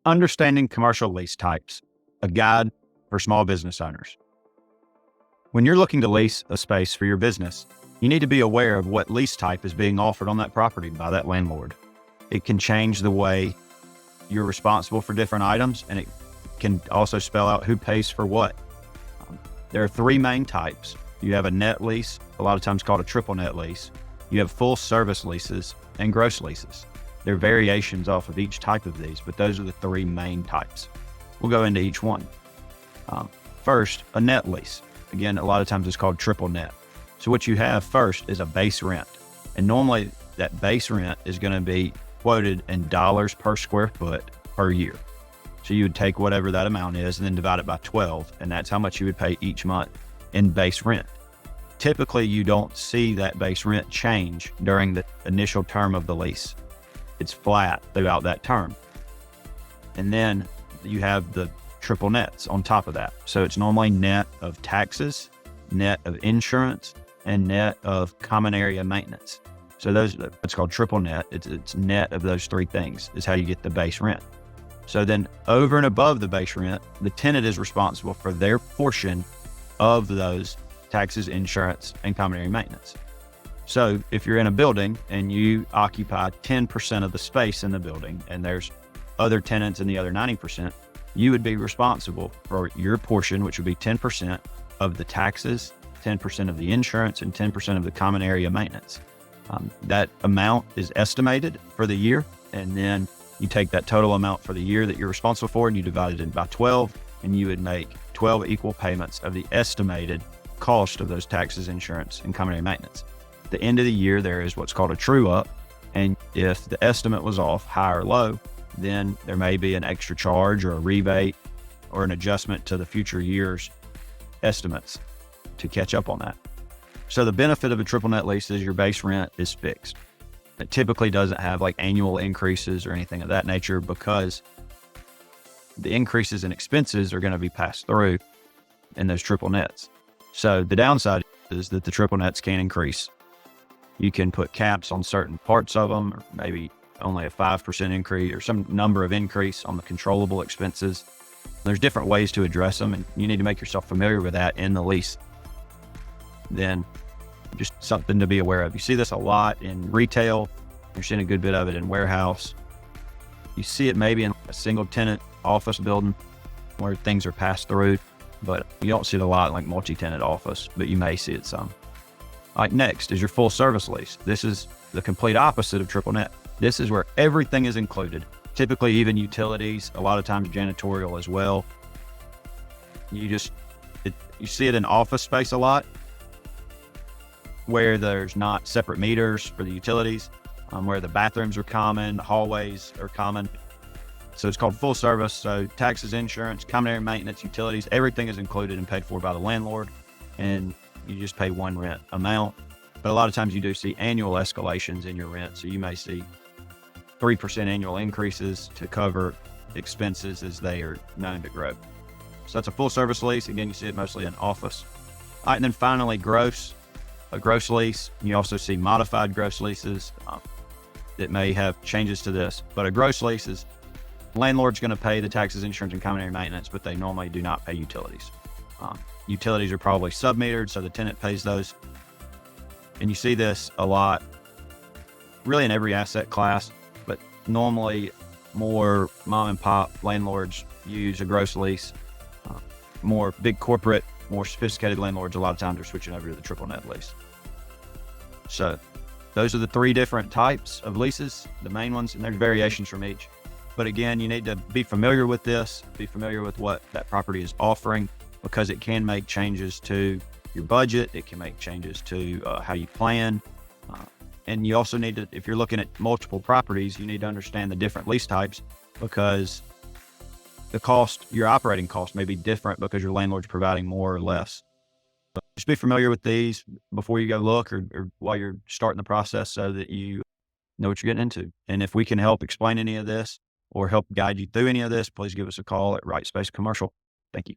Understanding commercial lease types, a guide for small business owners. When you're looking to lease a space for your business, you need to be aware of what lease type is being offered on that property by that landlord. It can change the way you're responsible for different items, and it can also spell out who pays for what. There are three main types. You have a net lease, a lot of times called a triple net lease. You have full service leases and gross leases. There are variations off of each type of these, but those are the three main types. We'll go into each one. First, a net lease. Again, a lot of times it's called triple net. So what you have first is a base rent. And normally that base rent is going to be quoted in dollars per square foot per year. So you would take whatever that amount is and then divide it by 12, and that's how much you would pay each month in base rent. Typically, you don't see that base rent change during the initial term of the lease. It's flat throughout that term. And then you have the triple nets on top of that. So it's normally net of taxes, net of insurance, and net of common area maintenance. So it's called triple net. It's net of those three things is how you get the base rent. So then over and above the base rent, the tenant is responsible for their portion of those taxes, insurance, and common area maintenance. So if you're in a building and you occupy 10% of the space in the building and there's other tenants in the other 90%, you would be responsible for your portion, which would be 10% of the taxes, 10% of the insurance, and 10% of the common area maintenance. That amount is estimated for the year, and then you take that total amount for the year that you're responsible for and you divide it by 12, and you would make 12 equal payments of the estimated cost of those taxes, insurance, and common area maintenance. At the end of the year, there is what's called a true up, and if the estimate was off, high or low, then there may be an extra charge or a rebate or an adjustment to the future year's estimates to catch up on that. So the benefit of a triple net lease is your base rent is fixed. It typically doesn't have like annual increases or anything of that nature because the increases in expenses are going to be passed through in those triple nets. So the downside is that the triple nets can increase. You can put caps on certain parts of them, or maybe only a 5% increase or some number of increase on the controllable expenses. There's different ways to address them, and you need to make yourself familiar with that in the lease. Then just something to be aware of. You see this a lot in retail. You're seeing a good bit of it in warehouse. You see it maybe in a single tenant office building where things are passed through, but you don't see it a lot in like multi-tenant office, but you may see it some. All right, next is your full service lease. This is the complete opposite of triple net. This is where everything is included, typically even utilities, a lot of times janitorial as well. You see it in office space a lot where there's not separate meters for the utilities, where the bathrooms are common, the hallways are common. So it's called full service. So taxes, insurance, common area maintenance, utilities, everything is included and paid for by the landlord, and you just pay one rent amount. But a lot of times you do see annual escalations in your rent. So you may see 3% annual increases to cover expenses as they are known to grow. So that's a full service lease. Again, you see it mostly in office. All right, and then finally, a gross lease. You also see modified gross leases that may have changes to this, but a gross lease is landlord's going to pay the taxes, insurance, and common area maintenance, but they normally do not pay utilities. Utilities are probably sub-metered, so the tenant pays those. And you see this a lot, really in every asset class, but normally more mom and pop landlords use a gross lease. More big corporate, more sophisticated landlords, a lot of times are switching over to the triple net lease. So those are the three different types of leases, the main ones, and there's variations from each. But again, you need to be familiar with this, be familiar with what that property is offering, because it can make changes to your budget. It can make changes to how you plan. And you also need to, if you're looking at multiple properties, you need to understand the different lease types, because the cost, your operating cost may be different because your landlord's providing more or less. But just be familiar with these before you go look or while you're starting the process so that you know what you're getting into. And if we can help explain any of this or help guide you through any of this, please give us a call at Right Space Commercial. Thank you.